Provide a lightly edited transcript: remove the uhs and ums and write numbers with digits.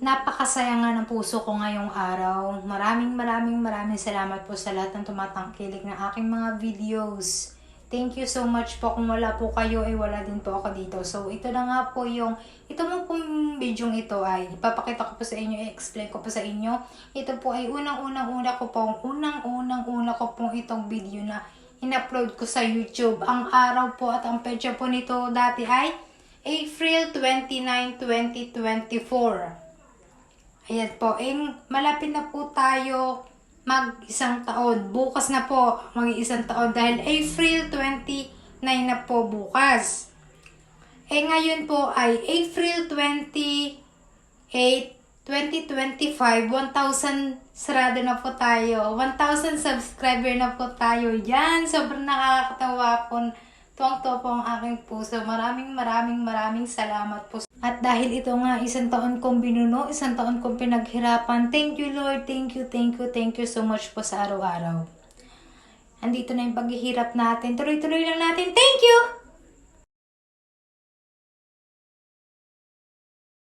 Napakasaya nga ng puso ko ngayong araw. Maraming salamat po sa lahat ng tumatangkilik ng aking mga videos. Thank you so much po. Kung wala po kayo, ay wala din po ako dito. So, ito na nga po ito mo pong video ito ay ipapakita ko po sa inyo, i-explain ko po sa inyo. Ito po ay unang-una ko pong itong video na in-upload ko sa YouTube. Ang araw po at ang petsa po nito dati ay April 29, 2024. Ayan po, malapit na po tayo mag-isang taon. Bukas na po mag-isang taon dahil April 29 na po bukas. Ngayon po ay April 28, 2025, 1,000 sarado na po tayo. 1,000 subscriber na po tayo. Yan, sobrang nakakatawa po. Tuwang-tuwa po ang aking puso. Maraming salamat po. At dahil ito nga, isang taon kong binuno, isang taon kong pinaghirapan. Thank you Lord, thank you so much po sa araw-araw. Andito na yung paghihirap natin. Tuloy-tuloy lang natin. Thank you!